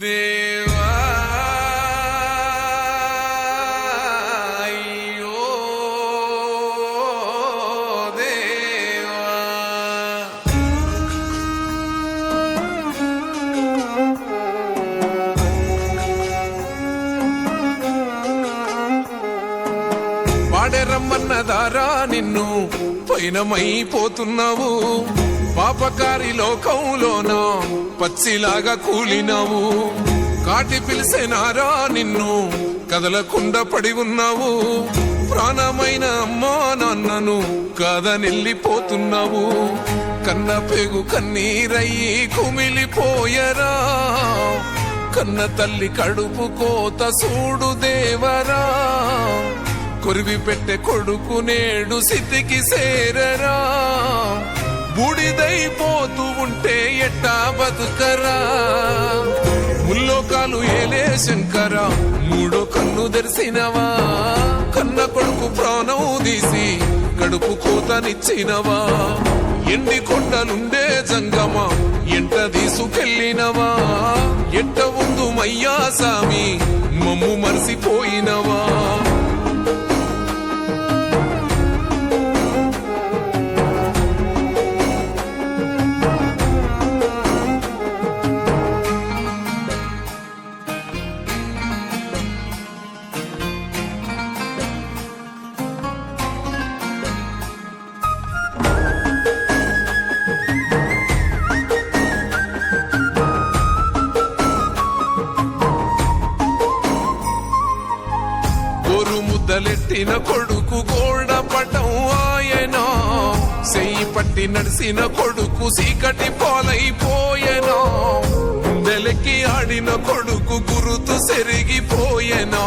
దేవా అయ్యో దేవా పాడే రమ్మన్నదారా నిన్ను పయనమైపోతున్నావు పాపకారి లోకంలోన పచ్చిలాగా కూలినావు కాటి పిలిసేనారా నిన్ను కదలకుండా పడి ఉన్నావు ప్రాణమైన అమ్మా నాన్నను కాదనెళ్ళిపోతున్నావు కన్న పేగు కన్నీరయ్యి కుమిలిపోయరా కన్న తల్లి కడుపు కోత సూడు దేవరా కొరివి పెట్టే కొడుకు నేడు సిద్ధికి సేరరా బూడిదైపోతూ ఉంటే ఎట్టా బతుకరా ముల్లోకాలు ఏలే శంకరా మూడో కన్ను తెరిసినవా కన్న కొడుకు ప్రాణం తీసి కడుపు కోతనిచ్చినవా ఎండి కొండలుండే జంగమా ఎంట తీసుకెళ్ళినవా ఎట్ట ఉందు మయ్యా సామి మమ్ము మరిసిపోయినవా ముద్దలెట్టిన కొడుకు గోడ పటం ఆయనా చెయ్యి పట్టి నడిసిన కొడుకు సీకటి పాలైపోయేనా ముందెలెక్కి ఆడిన కొడుకు గురుతు సెరిగిపోయేనా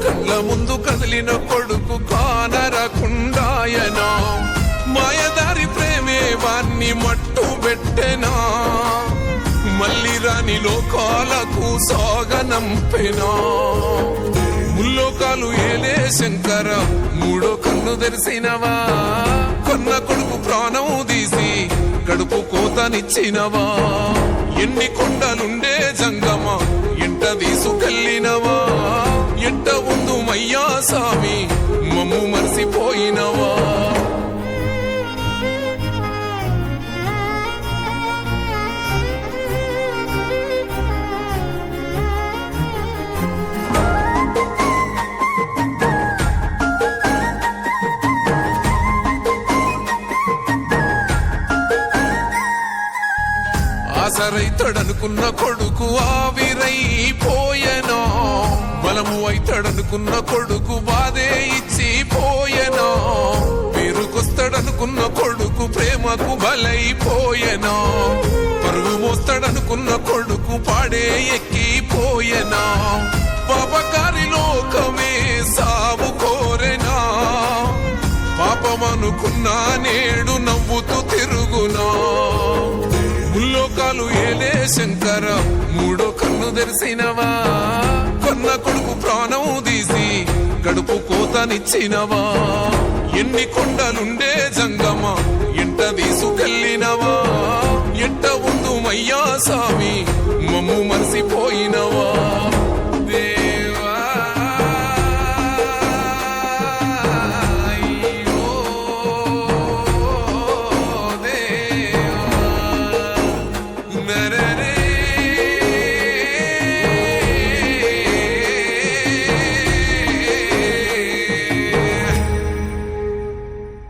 కళ్ళ ముందు కదిలిన కొడుకు కానరకుండాయనా మాయదారి ప్రేమే వాన్ని మట్టు పెట్టెనా మళ్ళీ రాని లోకాలకు సాగనంపెనా ముల్లోకాలు ఏలే శంకర మూడో కన్ను తెరిసినవా కొన్న కొడుకు ప్రాణం తీసి కడుపు కోతనిచ్చినవా ఎన్ని కొండలుండే జంగమా ఎంట తీసుకెళ్ళినవా ఎంట ఉందు మయ్యా సామి మమ్ము మరిసిపోయినవా ఆసరైతడనుకున్న కొడుకు ఆవిరైపోయెనా బలము అయితడనుకున్న కొడుకు బాధే ఇచ్చిపోయెనా పేరుకొస్తాడనుకున్న కొడుకు ప్రేమకు బలైపోయెనా పరువు మోస్తాడనుకున్న కొడుకు పాడే ఎక్కిపోయెనా పాపకారి లోకమే సాగు కోరెనా పాపమనుకున్నా నేడు నవ్వుతూ తిరుగునా ముల్లోకాలు ఏలే శంకర మూడో కన్ను తెరిసినవా కొన్న కొడుకు ప్రాణం తీసి కడుపు కోతనిచ్చినవా ఎన్ని కొండలుండే జంగమా ఎంట తీసుకెళ్ళినవా ఎంట ఉందు మయ్యా సామి